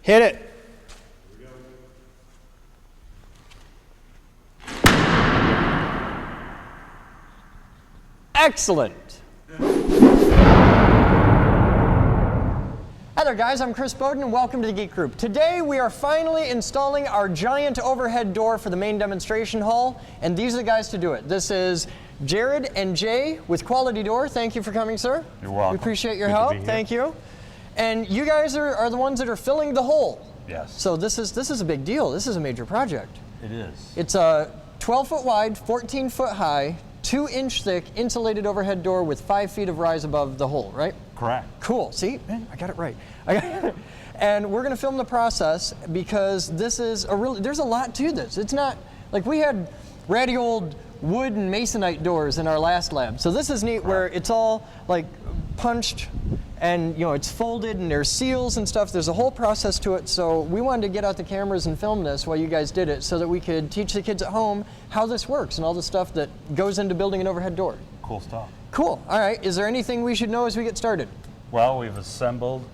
Hit it. Excellent. Hi there guys, I'm Chris Bowden and welcome to the Geek Group. Today we are finally installing our giant overhead door for the main demonstration hall, and these are the guys to do it. This is Jared and Jay with Quality Door. Thank you for coming, sir. You're welcome. We appreciate your Good to help. be here. Thank you. And you guys are the ones that are filling the hole. Yes. So this is a big deal. This is a major project. It is. It's a 12 foot wide, 14 foot high, 2-inch thick insulated overhead door with 5 feet of rise above the hole, right? Correct. Cool. See, man, I got it right. And we're going to film the process because this is there's a lot to this. It's not like we had ratty old wood and masonite doors in our last lab. So this is neat where it's all like punched and it's folded and there's seals and stuff. There's a whole process to it. So we wanted to get out the cameras and film this while you guys did it so that we could teach the kids at home how this works and all the stuff that goes into building an overhead door. Cool stuff. Cool. All right. Is there anything we should know as we get started? Well, we've assembled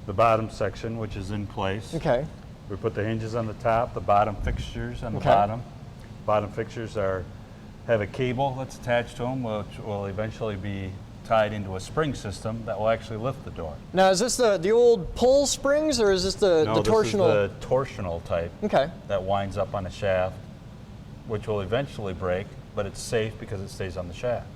the bottom section, which is in place. Okay. We put the hinges on the top, the bottom fixtures on the Okay. bottom. Bottom fixtures have a cable that's attached to them, which will eventually be tied into a spring system that will actually lift the door. Now, is this the old pull springs, or is this the torsional? This is the torsional type. Okay. That winds up on a shaft, which will eventually break, but it's safe because it stays on the shaft.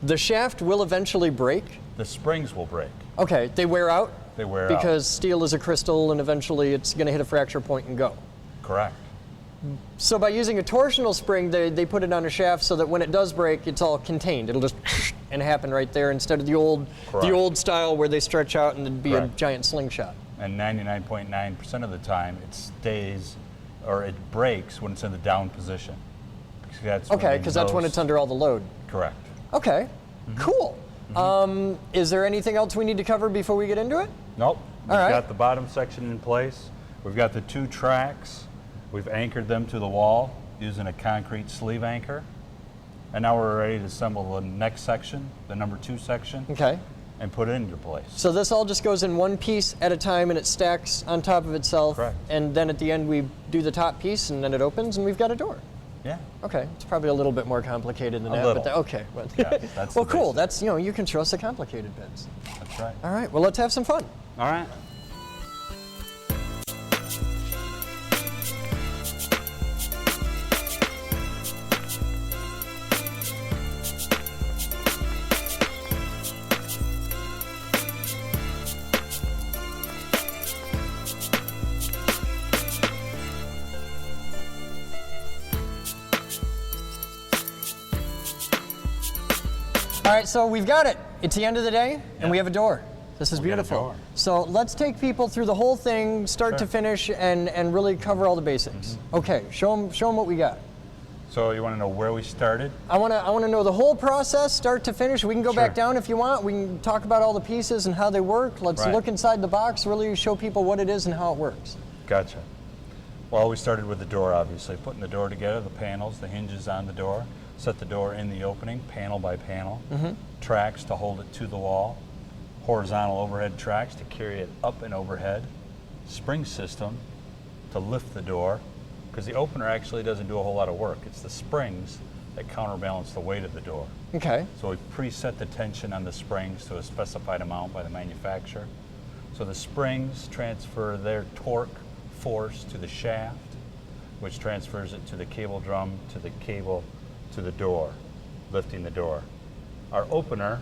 The shaft will eventually break? The springs will break. Okay, they wear out? They wear out. Because steel is a crystal and eventually it's going to hit a fracture point and go. Correct. So by using a torsional spring, they put it on a shaft so that when it does break, it's all contained. It'll just and happen right there instead of the old style where they stretch out and it'd be a giant slingshot. And 99.9% of the time, it stays or it breaks when it's in the down position. Because that's when it's under all the load. Correct. Okay, cool. Is there anything else we need to cover before we get into it? Nope. We've All right. got the bottom section in place. We've got the 2 tracks. We've anchored them to the wall using a concrete sleeve anchor. And now we're ready to assemble the next section, the number 2 section, Okay. and put it into place. So this all just goes in one piece at a time and it stacks on top of itself. Correct. And then at the end we do the top piece and then it opens and we've got a door. Yeah. Okay, it's probably a little bit more complicated than A that. little. But okay. Well, Yeah, that's well, the cool. basics. That's you can show us the complicated bits. That's right. All right. Well, let's have some fun. All right. All right. So we've got it. It's the end of the day, and we have a door. This is We got a beautiful. door. So let's take people through the whole thing, start to finish, and really cover all the basics. Okay. Show them what we got. So you want to know where we started? I want to know the whole process, start to finish. We can go back Sure. down if you want. We can talk about all the pieces and how they work. Let's Right. look inside the box, really show people what it is and how it works. Gotcha. Well, we started with the door, obviously, putting the door together, the panels, the hinges on the door, set the door in the opening, panel by panel, tracks to hold it to the wall, horizontal overhead tracks to carry it up and overhead, spring system to lift the door, because the opener actually doesn't do a whole lot of work. It's the springs that counterbalance the weight of the door. Okay. So we preset the tension on the springs to a specified amount by the manufacturer. So the springs transfer their torque force to the shaft, which transfers it to the cable drum, to the cable, to the door, lifting the door. Our opener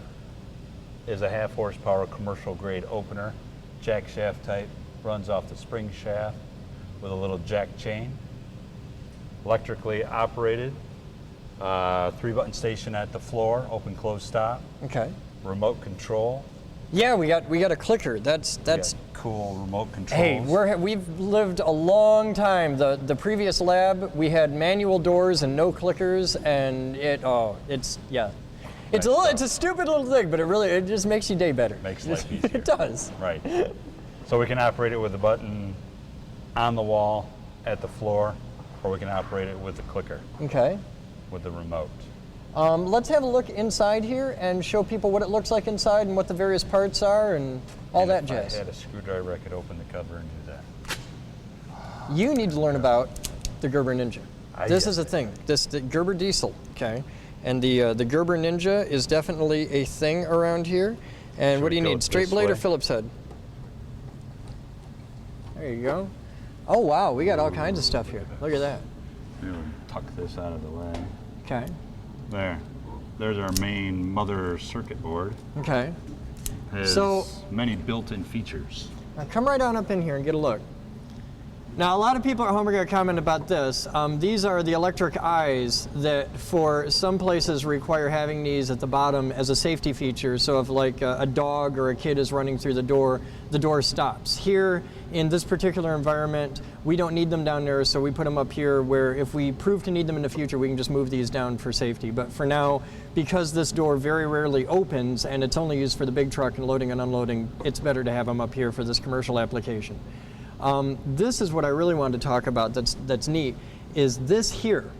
is a 1/2 horsepower commercial grade opener, jack shaft type, runs off the spring shaft with a little jack chain. Electrically operated, 3-button station at the floor, open, close, stop, Okay. remote control. Yeah, we got a clicker. That's Yeah, cool remote controls. Hey, we've lived a long time. The previous lab we had manual doors and no clickers, and it's a stupid little thing, but it just makes your day better. Makes life easier. It does. Right. So we can operate it with the button on the wall, at the floor, or we can operate it with the clicker, Okay. with the remote. Let's have a look inside here and show people what it looks like inside and what the various parts are and all that If jazz. I had a screwdriver, I could open the cover and do that. you need to learn about the Gerber Ninja. This yeah. is a thing. The Gerber Diesel, okay? And the Gerber Ninja is definitely a thing around here. And Should what do you we go need? Straight this blade or way? Phillips head? There you go. Oh wow, we got all kinds of stuff here. Look at that. We'll tuck this out of the way. Okay. There's our main mother circuit board. Okay. Has So- many built-in features. Now come right on up in here and get a look. Now a lot of people at home are going to comment about this. These are the electric eyes that for some places require having these at the bottom as a safety feature. So if like a dog or a kid is running through the door stops. Here in this particular environment, we don't need them down there, so we put them up here where if we prove to need them in the future, we can just move these down for safety. But for now, because this door very rarely opens and it's only used for the big truck and loading and unloading, it's better to have them up here for this commercial application. This is what I really wanted to talk about that's neat, is this here.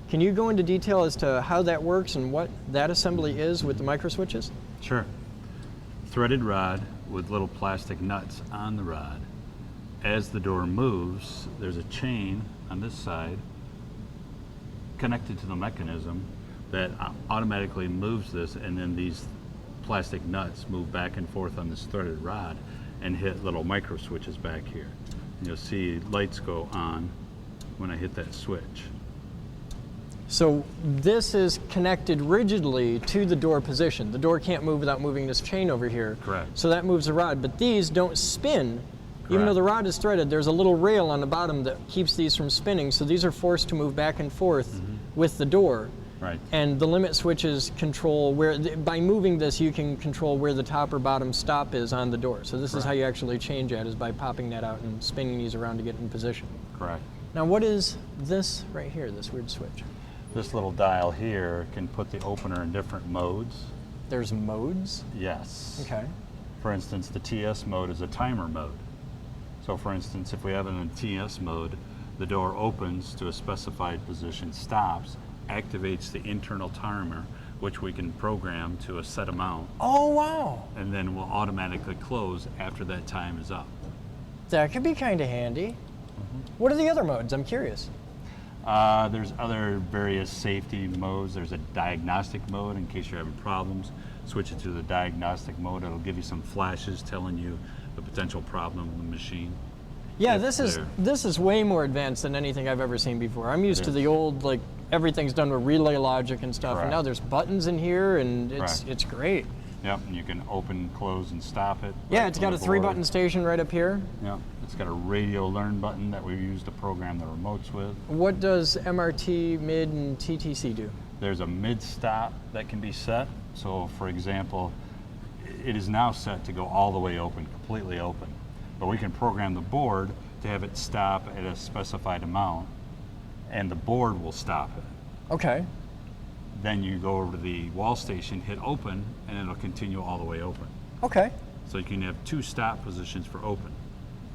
Can you go into detail as to how that works and what that assembly is with the micro switches? Sure. Threaded rod with little plastic nuts on the rod. As the door moves, there's a chain on this side connected to the mechanism that automatically moves this, and then these plastic nuts move back and forth on this threaded rod and hit little micro switches back here. And you'll see lights go on when I hit that switch. So this is connected rigidly to the door position. The door can't move without moving this chain over here. Correct. So that moves the rod, but these don't spin. Even though Correct. the rod is threaded, there's a little rail on the bottom that keeps these from spinning, so these are forced to move back and forth with the door. Right. And the limit switches control where, by moving this, you can control where the top or bottom stop is on the door. So this is how you actually change that, is by popping that out and spinning these around to get in position. Correct. Now what is this right here, this weird switch? This little dial here can put the opener in different modes. There's modes? Yes. Okay. For instance, the TS mode is a timer mode. So for instance, if we have it in TS mode, the door opens to a specified position, stops, activates the internal timer, which we can program to a set amount, Oh, wow. and then will automatically close after that time is up. That could be kind of handy. What are the other modes? I'm curious. There's other various safety modes. There's a diagnostic mode in case you're having problems. Switch it to the diagnostic mode. It'll give you some flashes telling you the potential problem with the machine. Yeah, If this they're- is way more advanced than anything I've ever seen before. I'm used It to is. the old, like, everything's done with relay logic and stuff, and Correct. now there's buttons in here, and Correct. it's great. Yep, and you can open, close, and stop it. Yeah, right it's from got a the 3-button board. station right up here. Yep, it's got a radio learn button that we use to program the remotes with. What does MRT, mid, and TTC do? There's a mid-stop that can be set. So for example, it is now set to go all the way open, completely open. But we can program the board to have it stop at a specified amount, and the board will stop it. Okay. Then you go over to the wall station, hit open, and it'll continue all the way open. Okay. So you can have 2 stop positions for open.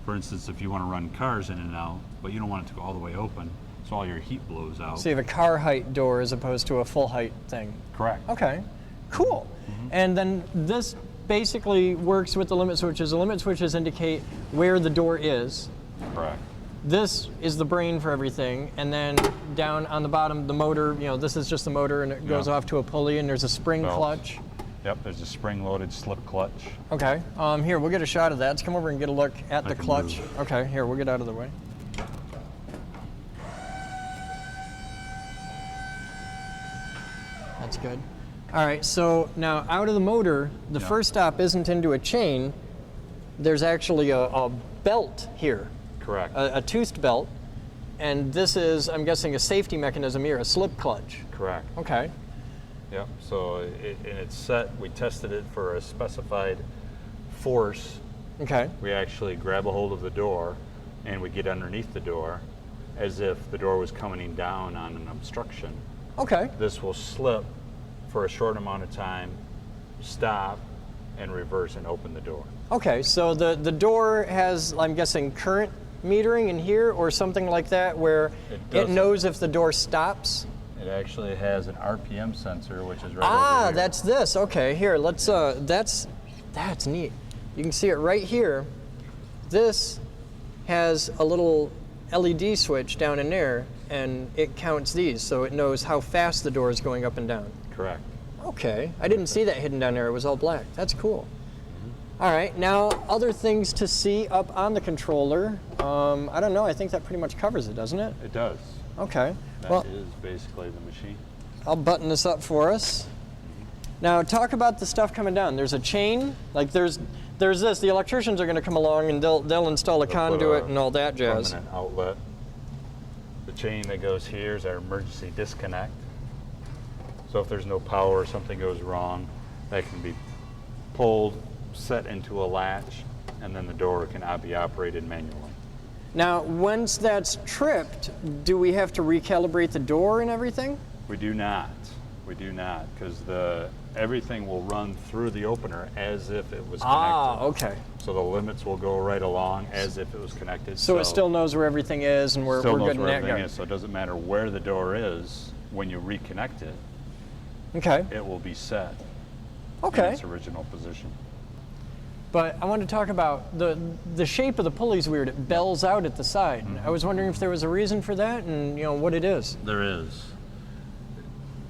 For instance, if you want to run cars in and out, but you don't want it to go all the way open, so all your heat blows out. So you have a car height door as opposed to a full height thing. Correct. Okay, cool. And then this basically works with the limit switches. The limit switches indicate where the door is. Correct. This is the brain for everything, and then down on the bottom, the motor, this is just the motor, and it goes Yeah. off to a pulley, and there's a spring Belt. clutch. Yep, there's a spring-loaded slip clutch. Okay, here, we'll get a shot of that. Let's come over and get a look at I the can clutch. move. Okay, here, we'll get out of the way. That's good. All right, so now out of the motor, the Yeah. first stop isn't into a chain. There's actually a belt here, Correct. a toothed belt, and this is, I'm guessing, a safety mechanism here, a slip clutch. Correct. Okay. Yep. So and it's set. We tested it for a specified force. Okay. We actually grab a hold of the door, and we get underneath the door, as if the door was coming down on an obstruction. Okay. This will slip for a short amount of time, stop, and reverse and open the door. Okay, so the door has, I'm guessing, current metering in here or something like that, where it doesn't. knows if the door stops? It actually has an RPM sensor, which is right over Ah, here. that's this. Okay, here, let's, that's neat. You can see it right here. This has a little LED switch down in there, and it counts these, so it knows how fast the door is going up and down. Correct. Okay, I didn't see that hidden down there. It was all black. That's cool. All right, now other things to see up on the controller. I don't know, I think that pretty much covers it, doesn't it? It does. Okay. That is basically the machine. I'll button this up for us. Now talk about the stuff coming down. There's a chain, like there's this. The electricians are going to come along and they'll install a conduit and all that jazz. Permanent outlet. The chain that goes here is our emergency disconnect. So if there's no power or something goes wrong, that can be pulled, set into a latch, and then the door can be operated manually. Now, once that's tripped, do we have to recalibrate the door and everything? We do not. We do not, because everything will run through the opener as if it was connected. Ah, okay. So the limits will go right along as if it was connected. So it still knows where everything is, and we're still good knows in where that everything regard. is. So it doesn't matter where the door is when you reconnect it. Okay. It will be set Okay. in its original position. But I want to talk about the shape of the pulley's weird. It bells out at the side. I was wondering if there was a reason for that, and what it is. There is.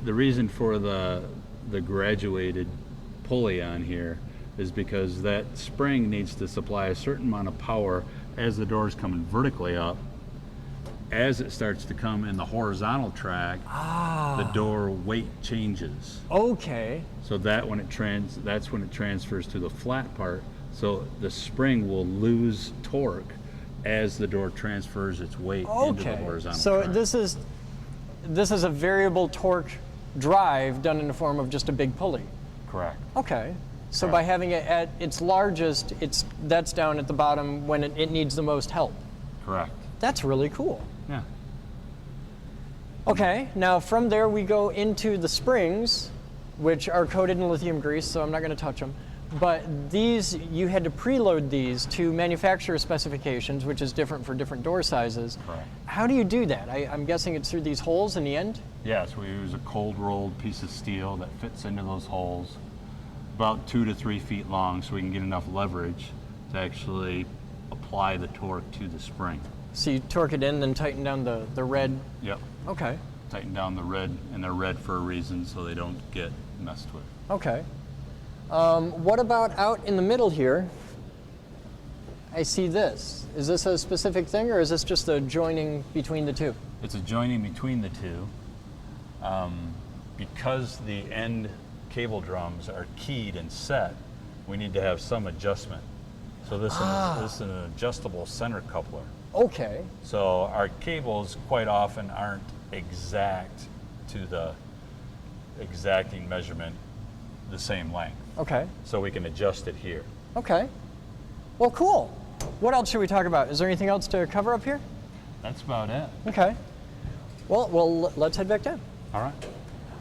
The reason for the graduated pulley on here is because that spring needs to supply a certain amount of power as the door is coming vertically up. As it starts to come in the horizontal track, the door weight changes. Okay. So that's when it transfers to the flat part. So the spring will lose torque as the door transfers its weight into the horizontal So track. this is a variable torque drive done in the form of just a big pulley. Correct. Okay. So Correct. by having it at its largest, that's down at the bottom when it needs the most help. Correct. That's really cool. Yeah. Okay, now from there we go into the springs, which are coated in lithium grease, so I'm not going to touch them. But these, you had to preload these to manufacturer specifications, which is different for different door sizes. Correct. How do you do that? I'm guessing it's through these holes in the end? Yes, we use a cold rolled piece of steel that fits into those holes, about 2 to 3 feet long, so we can get enough leverage to actually apply the torque to the spring. So you torque it in, then tighten down the red. Yep. Okay. Tighten down the red, and they're red for a reason, so they don't get messed with. Okay. What about out in the middle here? I see this. Is this a specific thing, or is this just a joining between the two? It's a joining between the two. Because the end cable drums are keyed and set, we need to have some adjustment. So this is an adjustable center coupler. Okay. So our cables quite often aren't exact to the exacting measurement the same length. Okay. So we can adjust it here. Okay. Well, cool. What else should we talk about? Is there anything else to cover up here? That's about it. Okay. Well, let's head back down. All right.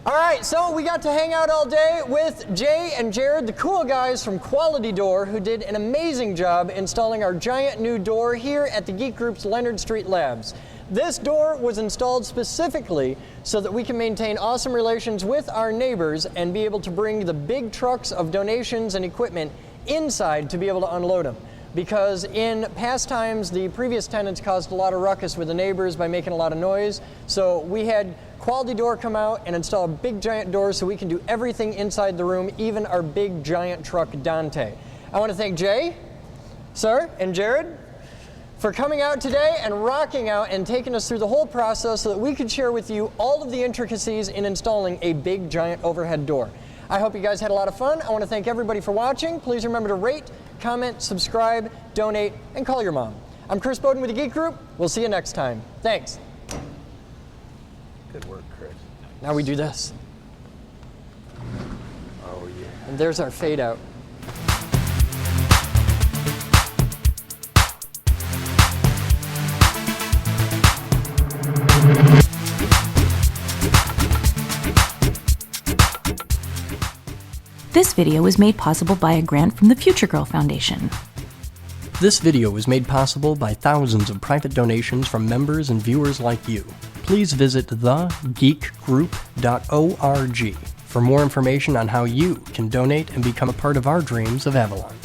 All right, so we got to hang out all day with Jay and Jared, the cool guys from Quality Door, who did an amazing job installing our giant new door here at the Geek Group's Leonard Street Labs. This door was installed specifically so that we can maintain awesome relations with our neighbors and be able to bring the big trucks of donations and equipment inside to be able to unload them. Because in past times, the previous tenants caused a lot of ruckus with the neighbors by making a lot of noise. So we had Quality Door come out and install a big giant door so we can do everything inside the room, even our big giant truck Dante. I want to thank Jay, sir, and Jared for coming out today and rocking out and taking us through the whole process so that we could share with you all of the intricacies in installing a big giant overhead door. I hope you guys had a lot of fun. I want to thank everybody for watching. Please remember to rate, comment, subscribe, donate, and call your mom. I'm Chris Bowden with the Geek Group. We'll see you next time. Thanks. Good work, Chris. Now we do this. Oh, yeah. And there's our fade out. This video was made possible by a grant from the Future Girl Foundation. This video was made possible by thousands of private donations from members and viewers like you. Please visit thegeekgroup.org for more information on how you can donate and become a part of our dreams of Avalon.